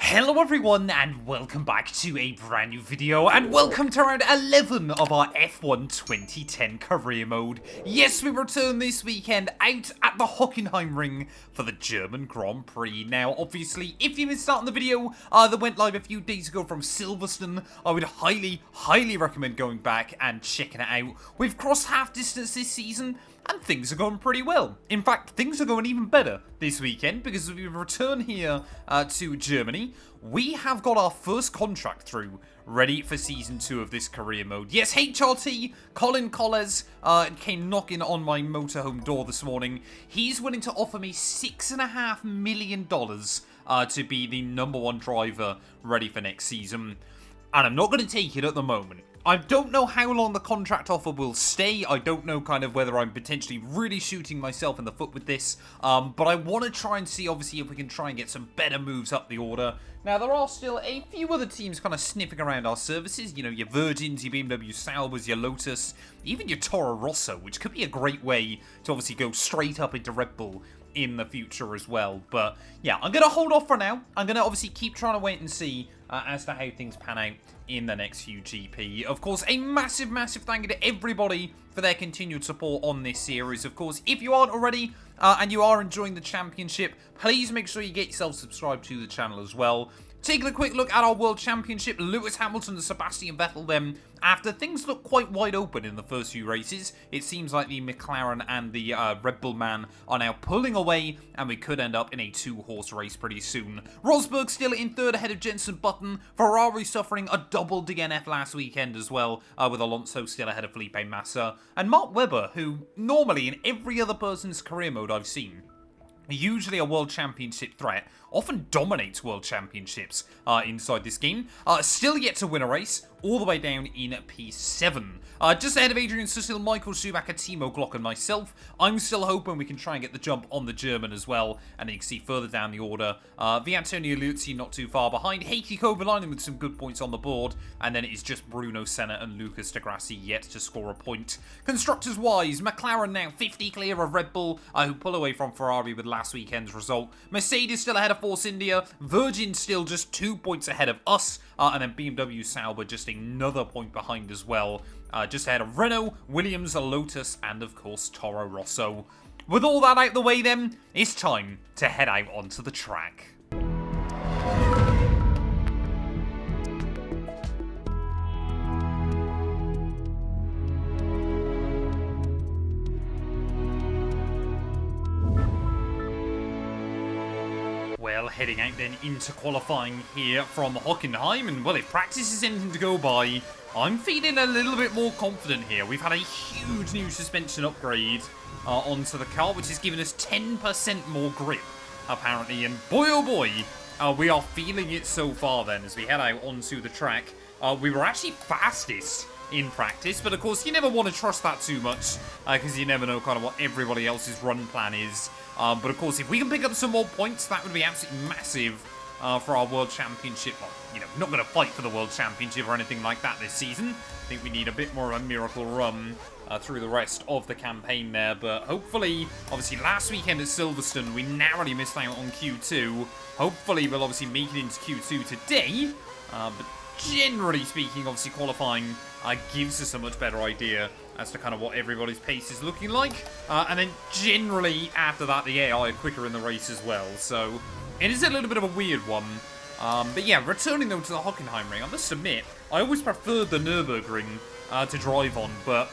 Hello everyone and welcome back to a brand new video and welcome to round 11 of our F1 2010 career mode. Yes, we return this weekend out at the Hockenheimring for the German Grand Prix. Now obviously if you missed out on the video that went live a few days ago from Silverstone, I would highly recommend going back and checking it out. We've crossed half distance this season and things are going pretty well. In fact, things are going even better this weekend because we return here to Germany. We have got our first contract through, ready for Season 2 of this career mode. Yes, HRT, Colin Collers, came knocking on my motorhome door this morning. He's willing to offer me $6.5 million to be the #1 driver ready for next season. And I'm not going to take it at the moment. I don't know how long the contract offer will stay. I don't know kind of whether I'm potentially really shooting myself in the foot with this. But I want to try and see, obviously, if we can try and get some better moves up the order. Now, there are still a few other teams kind of sniffing around our services. You know, your Virgins, your BMW Saubers, your Lotus, even your Toro Rosso, which could be a great way to obviously go straight up into Red Bull in the future as well. But yeah, I'm going to hold off for now. I'm going to obviously keep trying to wait and see as to how things pan out in the next few GP. Of course, a massive thank you to everybody for their continued support on this series. Of course, if you aren't already and you are enjoying the championship, please make sure you get yourself subscribed to the channel as well. Taking a quick look at our World Championship, Lewis Hamilton and Sebastian Vettel then, after things look quite wide open in the first few races, it seems like the McLaren and the Red Bull man are now pulling away, and we could end up in a 2-horse race pretty soon. Rosberg still in third ahead of Jenson Button, Ferrari suffering a double DNF last weekend as well, with Alonso still ahead of Felipe Massa, and Mark Webber, who normally in every other person's career mode I've seen, usually a World Championship threat, often dominates World Championships inside this game. Still yet to win a race, all the way down in P7. Just ahead of Adrian Sutil, Michael Schumacher, Timo Glock and myself. I'm still hoping we can try and get the jump on the German as well. And then you can see further down the order, Antonio Liuzzi not too far behind. Heikki Kovalainen with some good points on the board. And then it is just Bruno Senna and Lucas Di Grassi yet to score a point. Constructors-wise, McLaren now 50 clear of Red Bull, who pull away from Ferrari with last weekend's result. Mercedes still ahead of Force India. Virgin still just 2 points ahead of us. And then BMW Sauber just another point behind as well. Just ahead of Renault, Williams, Lotus, and of course Toro Rosso. With all that out the way then, it's time to head out onto the track. Well, heading out then into qualifying here from Hockenheim, and well, if practice is anything to go by, I'm feeling a little bit more confident here. We've had a huge new suspension upgrade onto the car, which has given us 10% more grip, apparently, and boy oh boy, we are feeling it so far then as we head out onto the track. We were actually fastest in practice, but of course you never want to trust that too much because you never know kind of what everybody else's run plan is. But of course, if we can pick up some more points, that would be absolutely massive for our World Championship. Well, you know, not going to fight for the World Championship or anything like that this season. I think we need a bit more of a miracle run through the rest of the campaign there. But hopefully, obviously last weekend at Silverstone, we narrowly missed out on Q2. Hopefully, we'll obviously make it into Q2 today. But generally speaking, obviously qualifying gives us a much better idea as to kind of what everybody's pace is looking like. And then generally after that, the AI are quicker in the race as well. So it is a little bit of a weird one. But yeah, returning though to the Hockenheimring, I must admit, I always preferred the Nürburgring to drive on. But,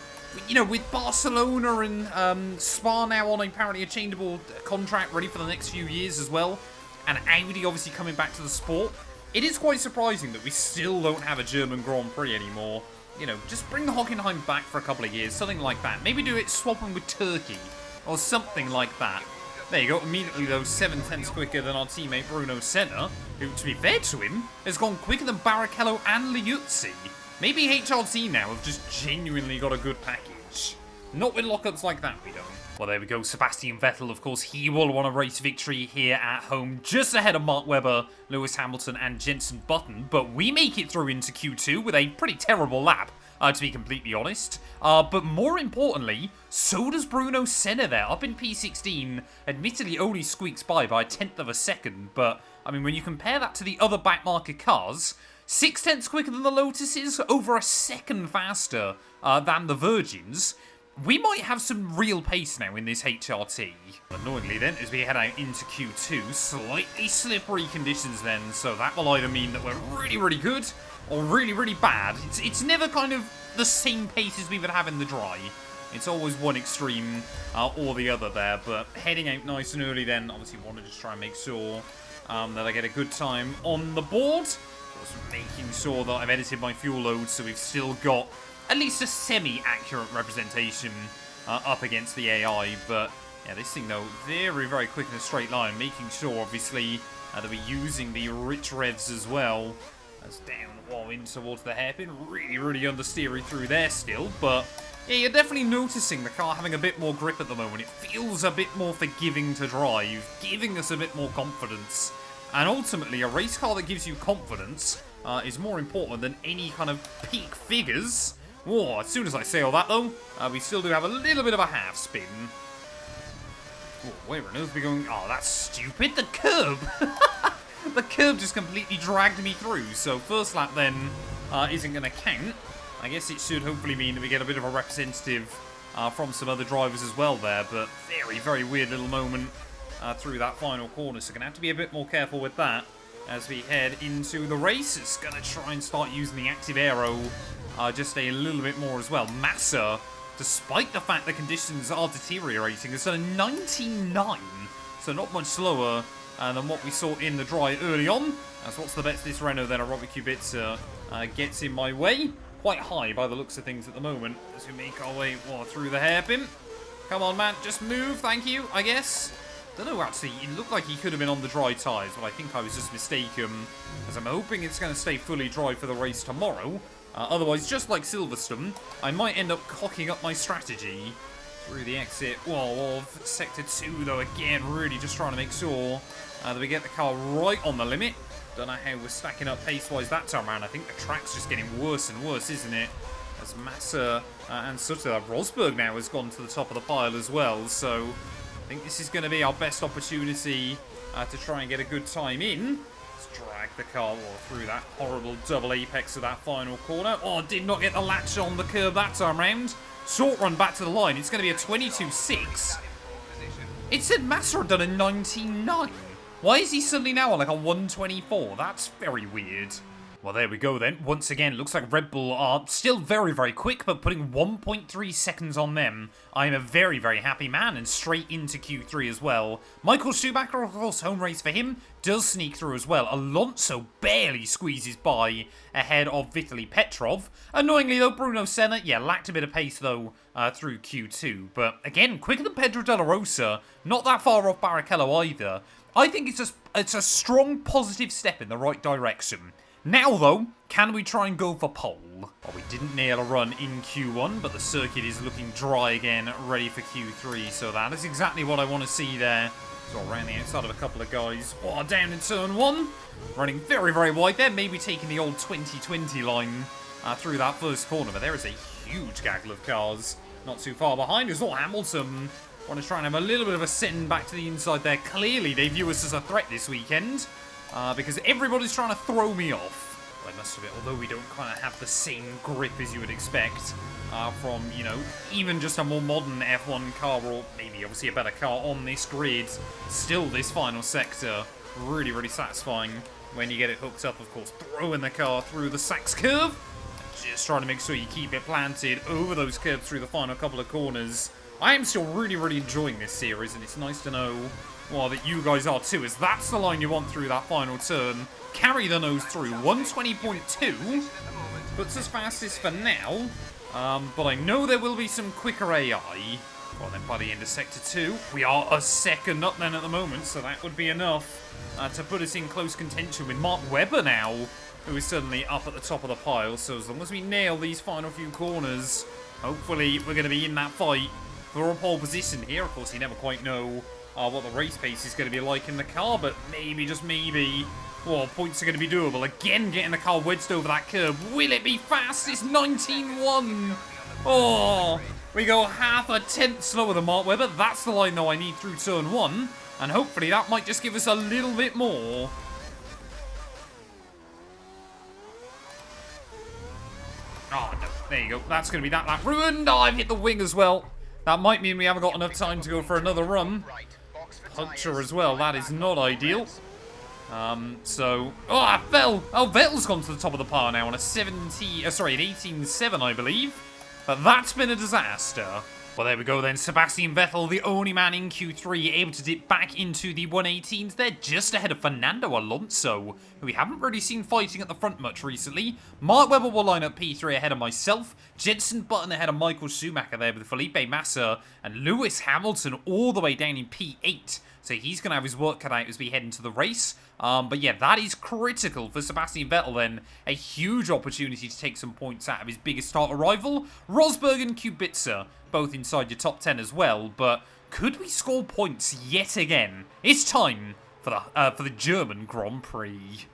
you know, with Barcelona and Spa now on apparently a changeable contract ready for the next few years as well, and Audi obviously coming back to the sport, it is quite surprising that we still don't have a German Grand Prix anymore. You know, just bring the Hockenheim back for a couple of years, something like that. Maybe do it swapping with Turkey, or something like that. There you go, immediately though, 7/10 quicker than our teammate Bruno Senna, who, to be fair to him, has gone quicker than Barrichello and Liuzzi. Maybe HRT now have just genuinely got a good package. Not with lockups like that, we don't. Well, there we go. Sebastian Vettel, of course, he will want a race victory here at home, just ahead of Mark Webber, Lewis Hamilton, and Jenson Button. But we make it through into Q2 with a pretty terrible lap, to be completely honest. But more importantly, so does Bruno Senna there, up in P16. Admittedly, only squeaks by a 10th of a second, but I mean, when you compare that to the other backmarket cars, 0.6 quicker than the Lotuses, over a second faster than the Virgins, we might have some real pace now in this HRT. Annoyingly then, as we head out into Q2, slightly slippery conditions then, so that will either mean that we're really, really good, or really, really bad. It's never kind of the same pace as we would have in the dry. It's always one extreme or the other there, but heading out nice and early then, obviously want to just try and make sure that I get a good time on the board. Of course, making sure that I've edited my fuel load, so we've still got at least a semi-accurate representation up against the AI, but yeah, this thing though, very, very quick in a straight line, making sure obviously that we're using the rich revs as well. As down, well, in towards the hairpin, really, really understeery through there still, but yeah, you're definitely noticing the car having a bit more grip at the moment. It feels a bit more forgiving to drive, giving us a bit more confidence, and ultimately a race car that gives you confidence is more important than any kind of peak figures. Whoa, as soon as I say all that, though, we still do have a little bit of a half spin. Whoa, where on earth are we going? Oh, that's stupid. The curb! The curb just completely dragged me through. So first lap, then, isn't going to count. I guess it should hopefully mean that we get a bit of a representative from some other drivers as well there. But very, very weird little moment through that final corner. So going to have to be a bit more careful with that as we head into the race. It's going to try and start using the active aero just a little bit more as well. Massa, despite the fact the conditions are deteriorating, has done a 99, so not much slower than what we saw in the dry early on. As what's the bets this Renault then, Robbie Kubica gets in my way. Quite high by the looks of things at the moment as we make our way through the hairpin. Come on, man, just move, thank you, I guess. Don't know, actually, it looked like he could have been on the dry tyres, but I think I was just mistaken, as I'm hoping it's going to stay fully dry for the race tomorrow. Otherwise, just like Silverstone, I might end up cocking up my strategy through the exit of Sector 2, though, again, really just trying to make sure that we get the car right on the limit. Don't know how we're stacking up pace-wise that time around. I think the track's just getting worse and worse, isn't it? As Massa and Sutter, Rosberg now has gone to the top of the pile as well, so I think this is going to be our best opportunity to try and get a good time in. Drag the car through that horrible double apex of that final corner. Oh, did not get the latch on the curb that time round. Short run back to the line. It's going to be a 22.6. It said Massa had done a 19.9. Why is he suddenly now on like a 124? That's very weird. Well, there we go then. Once again, looks like Red Bull are still very, very quick, but putting 1.3 seconds on them. I'm a very, very happy man, and straight into Q3 as well. Michael Schumacher, of course, home race for him, does sneak through as well. Alonso barely squeezes by ahead of Vitaly Petrov. Annoyingly, though, Bruno Senna, yeah, lacked a bit of pace, though, through Q2. But, again, quicker than Pedro de la Rosa. Not that far off Barrichello either. I think it's a strong, positive step in the right direction. Now, though, can we try and go for pole? Well, we didn't nail a run in Q1, but the circuit is looking dry again, ready for Q3, so that is exactly what I want to see there. So around the outside of a couple of guys. Oh, down in turn 1. Running very, very wide there, maybe taking the old 2020 line through that first corner, but there is a huge gaggle of cars not too far behind us. Oh, Hamilton want to try and have a little bit of a send back to the inside there. Clearly, they view us as a threat this weekend. Because everybody's trying to throw me off. Well, I must admit, although we don't kind of have the same grip as you would expect from, you know, even just a more modern F1 car, or maybe obviously a better car on this grid, still this final sector, really, really satisfying when you get it hooked up, of course, throwing the car through the Sachs curve, just trying to make sure you keep it planted over those curves through the final couple of corners. I am still really, really enjoying this series, and it's nice to know that you guys are too, as that's the line you want through that final turn. Carry the nose through. 120.2 puts us fastest for now, but I know there will be some quicker AI. Well, then by the end of Sector 2, we are a second up then at the moment, so that would be enough to put us in close contention with Mark Webber now, who is suddenly up at the top of the pile. So as long as we nail these final few corners, hopefully we're going to be in that fight for a pole position here. Of course, you never quite know what the race pace is going to be like in the car, but maybe, just maybe, points are going to be doable. Again, getting the car wedged over that curb. Will it be fast? It's 19.1. Oh, we go half a tenth slower than Mark Webber. That's the line, though, I need through turn 1, and hopefully that might just give us a little bit more Oh, no. There you go. That's going to be that lap ruined. Oh, I've hit the wing as well. That might mean we haven't got enough time to go for another run. Puncture as well. That is not ideal. Oh, I fell. Oh, Vettel's gone to the top of the pile now on a an 18.7, I believe. But that's been a disaster. Well, there we go then. Sebastian Vettel, the only man in Q3, able to dip back into the 118s. They're just ahead of Fernando Alonso, who we haven't really seen fighting at the front much recently. Mark Webber will line up P3 ahead of myself. Jenson Button ahead of Michael Schumacher there with Felipe Massa. And Lewis Hamilton all the way down in P8. So he's going to have his work cut out as we head into the race. But yeah, that is critical for Sebastian Vettel then. A huge opportunity to take some points out of his biggest starter rival. Rosberg and Kubica, both inside your top 10 as well. But could we score points yet again? It's time for the German Grand Prix.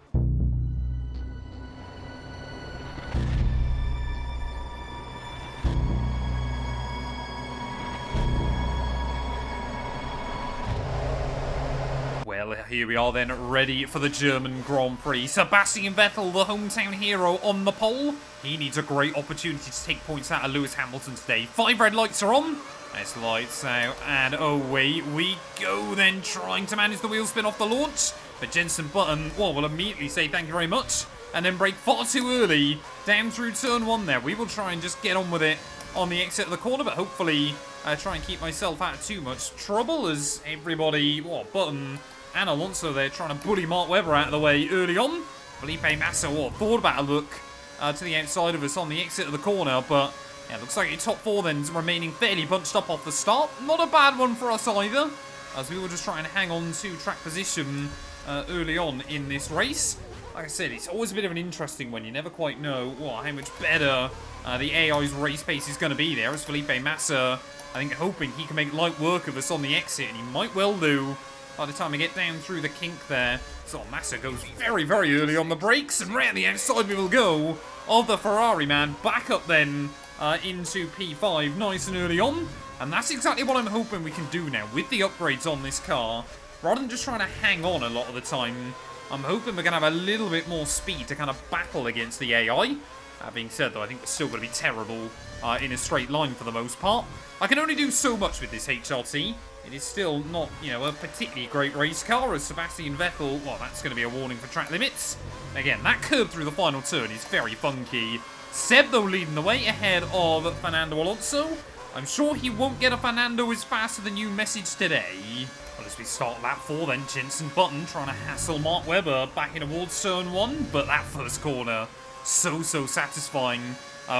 Well, here we are then, ready for the German Grand Prix. Sebastian Vettel, the hometown hero, on the pole. He needs a great opportunity to take points out of Lewis Hamilton today. 5 red lights are on. Nice lights out, and away we go then, trying to manage the wheel spin off the launch. But Jenson Button, well, will immediately say thank you very much, and then brake far too early down through turn 1 there. We will try and just get on with it on the exit of the corner, but hopefully try and keep myself out of too much trouble as everybody, Button and Alonso there trying to bully Mark Webber out of the way early on. Felipe Massa thought about a look to the outside of us on the exit of the corner, but yeah, looks like your top 4 then remaining fairly bunched up off the start. Not a bad one for us either, as we were just trying to hang on to track position early on in this race. Like I said, it's always a bit of an interesting one. You never quite know how much better the AI's race pace is going to be there, as Felipe Massa, I think, hoping he can make light work of us on the exit, and he might well do by the time we get down through the kink there. So Massa goes very, very early on the brakes, and right at the outside we will go of the Ferrari man. Back up then into P5, nice and early on. And that's exactly what I'm hoping we can do now with the upgrades on this car. Rather than just trying to hang on a lot of the time, I'm hoping we're going to have a little bit more speed to kind of battle against the AI. That being said, though, I think we're still going to be terrible in a straight line for the most part. I can only do so much with this HRT. It is still not, a particularly great race car, as Sebastian Vettel, that's going to be a warning for track limits. Again, that curve through the final turn is very funky. Seb, though, leading the way ahead of Fernando Alonso. I'm sure he won't get a Fernando is faster than you message today. Well, as we start lap 4 then, Jenson Button trying to hassle Mark Webber back in towards turn 1, but that first corner, so satisfying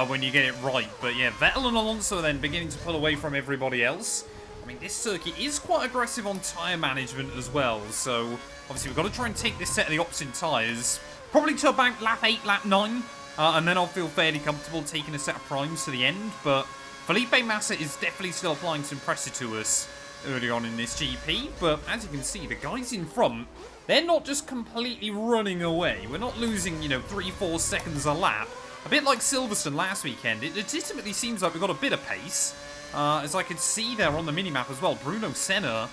when you get it right. But yeah, Vettel and Alonso then beginning to pull away from everybody else. I mean, this circuit is quite aggressive on tyre management as well, so obviously we've got to try and take this set of the opposite tyres, probably to about lap 8, lap 9, and then I'll feel fairly comfortable taking a set of primes to the end. But Felipe Massa is definitely still applying some pressure to us early on in this GP, but as you can see, the guys in front, they're not just completely running away. We're not losing, 3-4 seconds a lap. A bit like Silverstone last weekend, it legitimately seems like we've got a bit of pace. As I could see there on the minimap as well, Bruno Senna,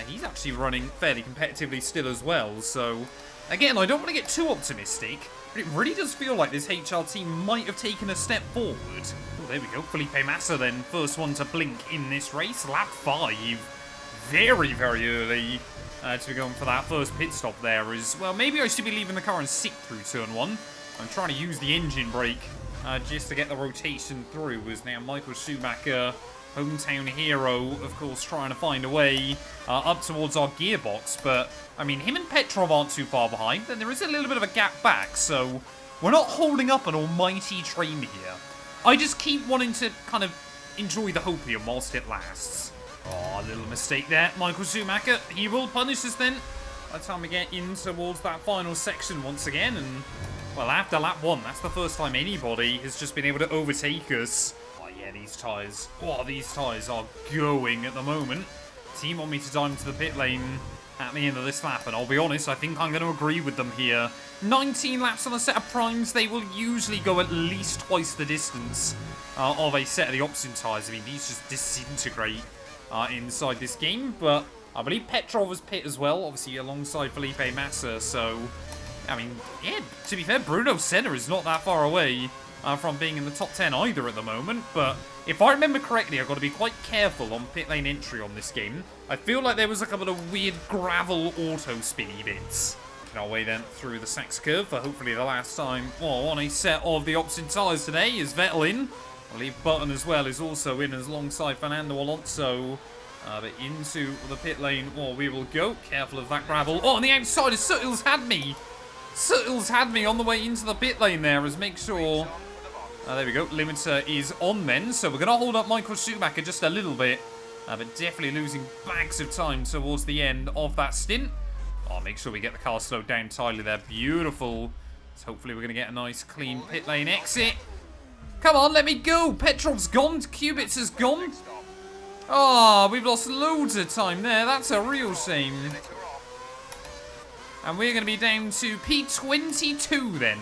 he's actually running fairly competitively still as well. So, again, I don't want to get too optimistic, but it really does feel like this HRT might have taken a step forward. Oh, there we go. Felipe Massa then, first one to blink in this race. Lap 5, very, very early to be going for that first pit stop there. Well, maybe I should be leaving the car and sick through turn 1. I'm trying to use the engine brake just to get the rotation through, as now Michael Schumacher, hometown hero, of course, trying to find a way up towards our gearbox. But, I mean, him and Petrov aren't too far behind, and there is a little bit of a gap back, so we're not holding up an almighty train here. I just keep wanting to kind of enjoy the hopium whilst it lasts. Oh, a little mistake there. Michael Schumacher, he will punish us then by the time we get in towards that final section once again. And, well, after lap 1, that's the first time anybody has just been able to overtake us. Oh, yeah, these tyres. Oh, these tyres are going at the moment. Team want me to dive into the pit lane at the end of this lap, and I'll be honest, I think I'm going to agree with them here. 19 laps on a set of primes, they will usually go at least twice the distance of a set of the option tyres. I mean, these just disintegrate inside this game, but I believe Petrov was pit as well, obviously alongside Felipe Massa, so, I mean, yeah, to be fair, Bruno Senna is not that far away from being in the top 10 either at the moment, but if I remember correctly, I've got to be quite careful on pit lane entry on this game. I feel like there was a couple of weird gravel auto-spinny bits. Making our way then through the Sachs curve for hopefully the last time on a set of the opposite tyres today. Is Vettel in? I believe Button as well is also in as alongside Fernando Alonso. But into the pit lane, we will go. Careful of that gravel. On the outside, Suttil's had me. Suttil's had me on the way into the pit lane there, as make sure... there we go. Limiter is on then, so we're going to hold up Michael Schumacher just a little bit. But definitely losing bags of time towards the end of that stint. Make sure we get the car slowed down tightly there. Beautiful. So hopefully we're going to get a nice, clean pit lane exit. Come on, let me go. Petrov's gone. Kubica has gone. We've lost loads of time there. That's a real shame. And we're going to be down to P22 then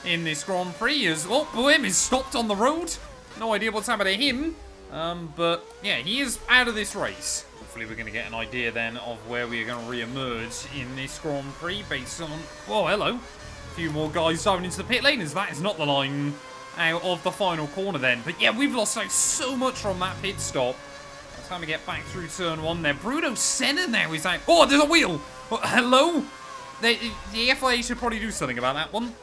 in this Grand Prix as well. Bohem is stopped on the road. No idea what's happened to him. But yeah, he is out of this race. Hopefully we're going to get an idea then of where we are going to re-emerge in this Grand Prix based on... hello. A few more guys diving into the pit lane as that is not the line out of the final corner then. But yeah, we've lost out so much from that pit stop. By the time we get back through turn 1 there. Bruno Senna now is out. There's a wheel. Hello? The FIA should probably do something about that one.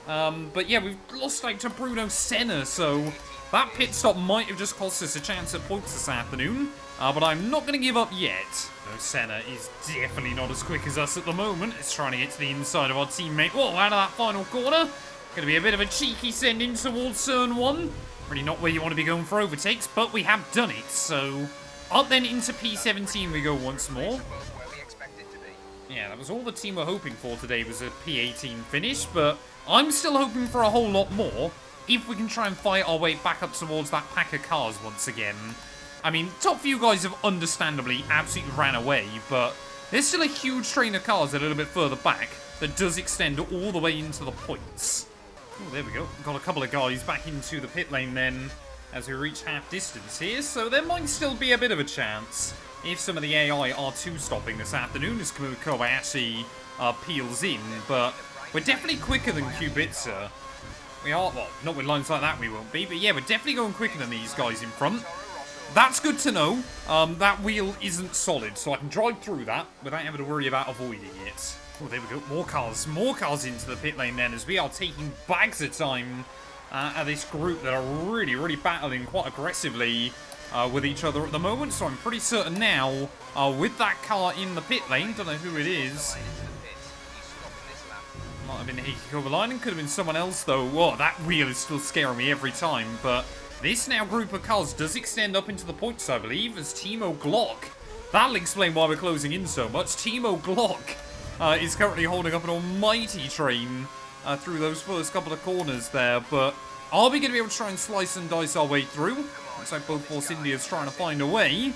But yeah, we've lost out to Bruno Senna, so that pit stop might have just cost us a chance at points this afternoon. But I'm not going to give up yet. Bruno Senna is definitely not as quick as us at the moment. It's trying to get to the inside of our teammate. Out of that final corner. Going to be a bit of a cheeky send in towards turn 1. Really not where you want to be going for overtakes, but we have done it. So up then into P17 we go once more. Yeah, that was all the team were hoping for today, was a P18 finish, but I'm still hoping for a whole lot more if we can try and fight our way back up towards that pack of cars once again. I mean, top few guys have understandably absolutely ran away, but there's still a huge train of cars a little bit further back that does extend all the way into the points. There we go. Got a couple of guys back into the pit lane then as we reach half distance here, so there might still be a bit of a chance if some of the AI are two-stopping this afternoon as Kobayashi peels in, but we're definitely quicker than Kubica. We are, not with lines like that we won't be, but yeah, we're definitely going quicker than these guys in front. That's good to know. That wheel isn't solid, so I can drive through that without having to worry about avoiding it. There we go. More cars into the pit lane then as we are taking bags of time at this group that are really, really battling quite aggressively with each other at the moment. So I'm pretty certain now with that car in the pit lane, don't know who it is. Might have been Heikki Kovalainen, could have been someone else though. That wheel is still scaring me every time, but this now group of cars does extend up into the points, I believe, as Timo Glock. That'll explain why we're closing in so much. Timo Glock is currently holding up an almighty train through those first couple of corners there, but are we going to be able to try and slice and dice our way through? Looks like both Force India's trying to find a way.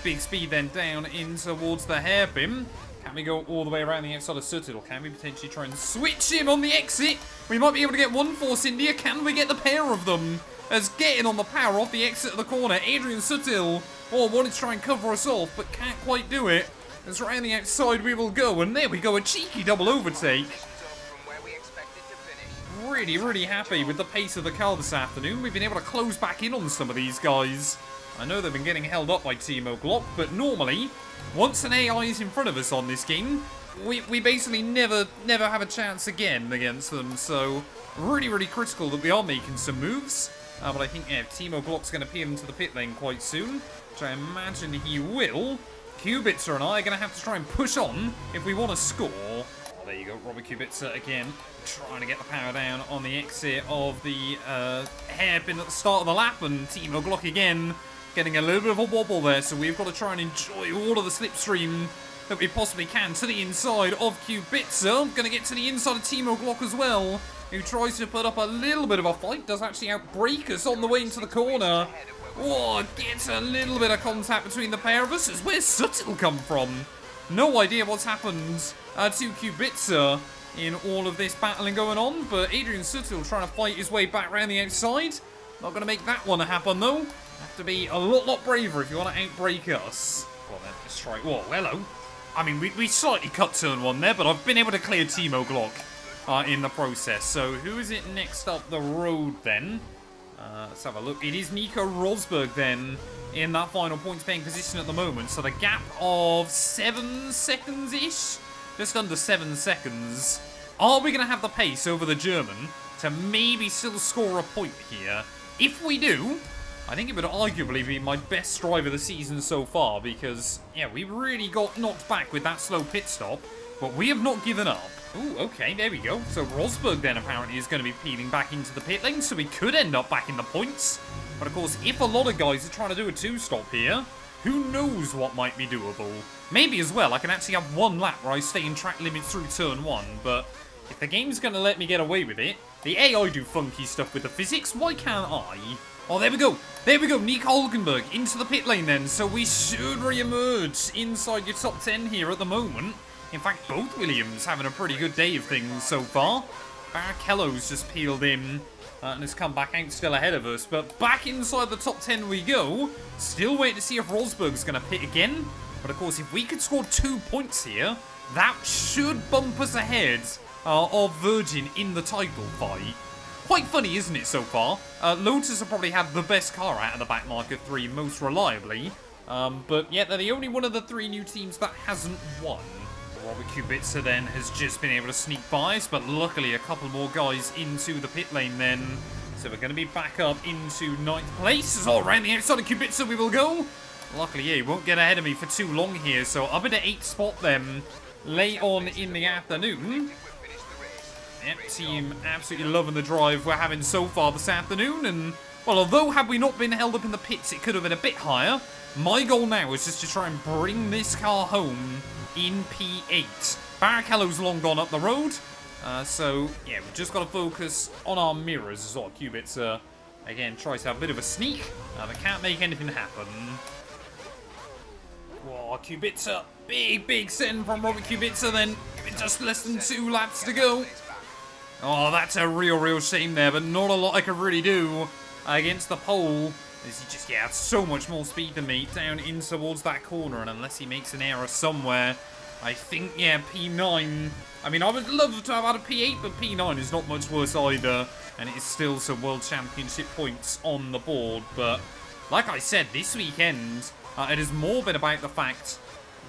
Big speed then down in towards the hairpin. Can we go all the way around the outside of Suttil? Can we potentially try and switch him on the exit? We might be able to get one Force India. Can we get the pair of them? As getting on the power off the exit of the corner. Adrian Suttil wanted to try and cover us off, but can't quite do it. As around the outside we will go. And there we go, a cheeky double overtake. Really, really happy with the pace of the car this afternoon. We've been able to close back in on some of these guys. I know they've been getting held up by Timo Glock, but normally, once an AI is in front of us on this game, we basically never have a chance again against them. So, really, really critical that we are making some moves. But I think, Timo Glock's going to peel into the pit lane quite soon, which I imagine he will. Kubica and I are going to have to try and push on if we want to score. There you go, Robert Kubica again, trying to get the power down on the exit of the hairpin at the start of the lap, and Timo Glock again getting a little bit of a wobble there, so we've got to try and enjoy all of the slipstream that we possibly can to the inside of Kubica. Going to get to the inside of Timo Glock as well, who tries to put up a little bit of a fight, does actually outbrake us on the way into the corner. Gets a little bit of contact between the pair of us. Where's Suttil come from? No idea what's happened to Kubica in all of this battling going on, but Adrian Suttil trying to fight his way back around the outside. Not going to make that one happen though. Have to be a lot braver if you want to outbreak us. Well then, let's try. Hello. I mean, we slightly cut turn 1 there, but I've been able to clear Timo Glock in the process. So who is it next up the road then? Let's have a look. It is Nico Rosberg then in that final points paying position at the moment. So the gap of 7 seconds-ish? Just under 7 seconds. Are we going to have the pace over the German to maybe still score a point here? If we do, I think it would arguably be my best drive of the season so far because, yeah, we really got knocked back with that slow pit stop, but we have not given up. Ooh, okay, there we go. So Rosberg then apparently is going to be peeling back into the pit lane, so we could end up back in the points. But of course, if a lot of guys are trying to do a 2-stop here, who knows what might be doable. Maybe as well, I can actually have 1 lap where I stay in track limits through turn 1, but if the game's going to let me get away with it, the AI do funky stuff with the physics, why can't I? Oh, there we go. There we go. Nico Hülkenberg into the pit lane then. So we should re-emerge inside your top 10 here at the moment. In fact, both Williams having a pretty good day of things so far. Barrichello's just peeled in and has come back out still ahead of us. But back inside the top 10 we go. Still waiting to see if Rosberg's going to pit again. But of course, if we could score 2 points here, that should bump us ahead of Virgin in the title fight. Quite funny, isn't it, so far? Lotus have probably had the best car out of the back marker 3 most reliably. But yet they're the only one of the 3 new teams that hasn't won. Robert Kubica then has just been able to sneak by us, but luckily a couple more guys into the pit lane then. So we're going to be back up into 9th place. So around the outside of Kubica we will go. Luckily, yeah, he won't get ahead of me for too long here. So up at the 8th spot then, late on in the afternoon. Yep, team absolutely loving the drive we're having so far this afternoon. And, well, although had we not been held up in the pits, it could have been a bit higher. My goal now is just to try and bring this car home in P8. Barrichello's long gone up the road. So, yeah, we've just got to focus on our mirrors as well. Kubica, again, tries to have a bit of a sneak, but can't make anything happen. Whoa, Kubica. Big send from Robert Kubica then. Just less than 2 laps to go. Oh, that's a real shame there, but not a lot I can really do against the pole. As he just, yeah, has so much more speed than me down in towards that corner, and unless he makes an error somewhere, I think, yeah, P9. I mean, I would love to have had a P8, but P9 is not much worse either, and it is still some World Championship points on the board. But like I said, this weekend, it has more been about the fact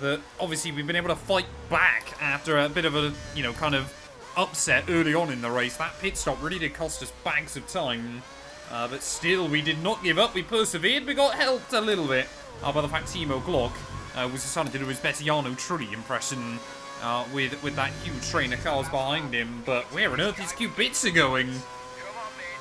that obviously we've been able to fight back after a bit of a, you know, kind of upset early on in the race. That pit stop really did cost us bags of time. But still, we did not give up. We persevered. We got helped a little bit by the fact Timo Glock was deciding to do his best Jarno Trulli impression with that huge train of cars behind him. But where on earth is Kubica going?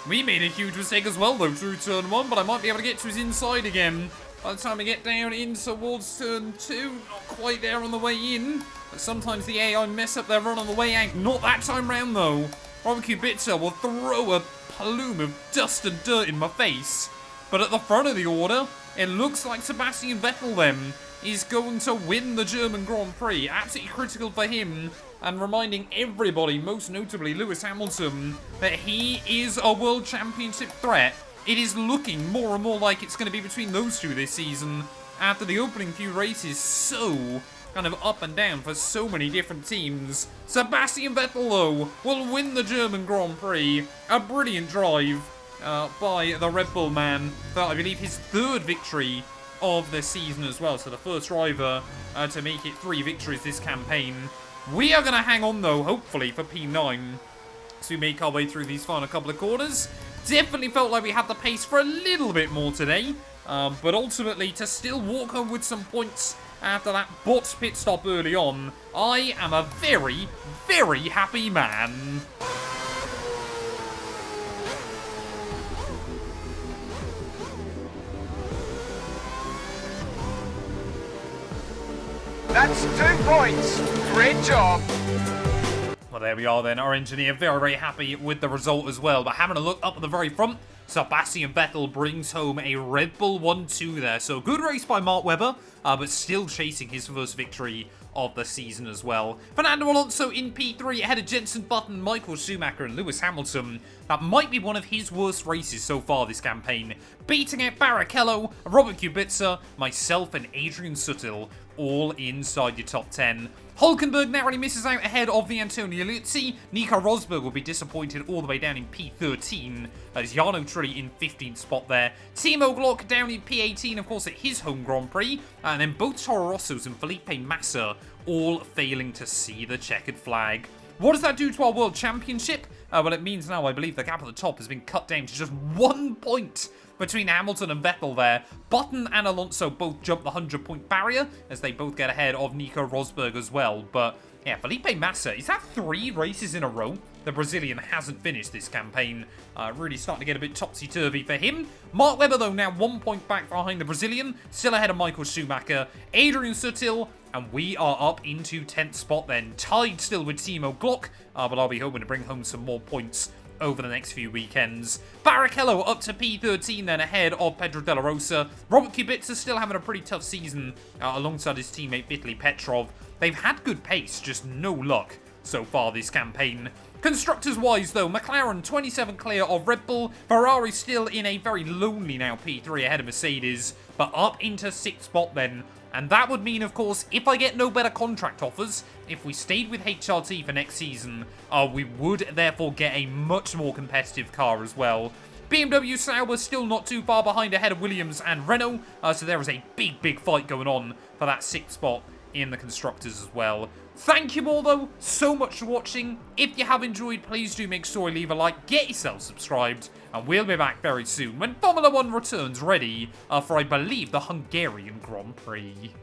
We made a huge mistake as well, though, through turn 1, but I might be able to get to his inside again by the time we get down in towards turn 2. Not quite there on the way in, but sometimes the AI mess up their run on the way out. Not that time round, though. Robert Kubica will throw a plume of dust and dirt in my face. But at the front of the order, it looks like Sebastian Vettel then is going to win the German Grand Prix. Absolutely critical for him, and reminding everybody, most notably Lewis Hamilton, that he is a World Championship threat. It is looking more and more like it's going to be between those two this season after the opening few races so kind of up and down for so many different teams. Sebastian Vettel, though, will win the German Grand Prix. A brilliant drive by the Red Bull man for, I believe, his 3rd victory of the season as well. So the first driver to make it 3 victories this campaign. We are going to hang on, though, hopefully, for P9 as we make our way through these final couple of corners. Definitely felt like we had the pace for a little bit more today. But ultimately, to still walk home with some points after that bot pit stop early on, I am a very, very happy man. That's 2 points. Great job. Well, there we are then. Our engineer very, very happy with the result as well. But having a look up at the very front, Sebastian Vettel brings home a Red Bull 1-2 there. So good race by Mark Webber, but still chasing his first victory of the season as well. Fernando Alonso in P3 ahead of Jenson Button, Michael Schumacher and Lewis Hamilton. That might be one of his worst races so far this campaign. Beating out Barrichello, Robert Kubica, myself and Adrian Sutil, all inside your top 10. Hulkenberg narrowly misses out ahead of the Antonio Liuzzi. Nico Rosberg will be disappointed all the way down in P13. As Jarno Trulli in 15th spot there. Timo Glock down in P18, of course, at his home Grand Prix. And then both Toro Rossos and Felipe Massa all failing to see the checkered flag. What does that do to our World Championship? Well, it means now I believe the gap at the top has been cut down to just 1 point between Hamilton and Vettel there. Button and Alonso both jump the 100-point barrier as they both get ahead of Nico Rosberg as well. But yeah, Felipe Massa, is that 3 races in a row? The Brazilian hasn't finished this campaign. Really starting to get a bit topsy-turvy for him. Mark Webber, though, now 1 point back behind the Brazilian. Still ahead of Michael Schumacher. Adrian Sutil. And we are up into 10th spot then. Tied still with Timo Glock. But I'll be hoping to bring home some more points over the next few weekends. Barrichello up to P13 then ahead of Pedro De La Rosa. Robert Kubica still having a pretty tough season alongside his teammate Vitaly Petrov. They've had good pace, just no luck so far this campaign. Constructors-wise, though, McLaren 27 clear of Red Bull. Ferrari still in a very lonely now P3 ahead of Mercedes, but up into 6th spot then. And that would mean, of course, if I get no better contract offers, if we stayed with HRT for next season, we would therefore get a much more competitive car as well. BMW Sauber still not too far behind ahead of Williams and Renault, so there is a big fight going on for that 6th spot in the Constructors as well. Thank you all, though, so much for watching. If you have enjoyed, please do make sure you leave a like, get yourself subscribed, and we'll be back very soon when Formula 1 returns ready for, I believe, the Hungarian Grand Prix.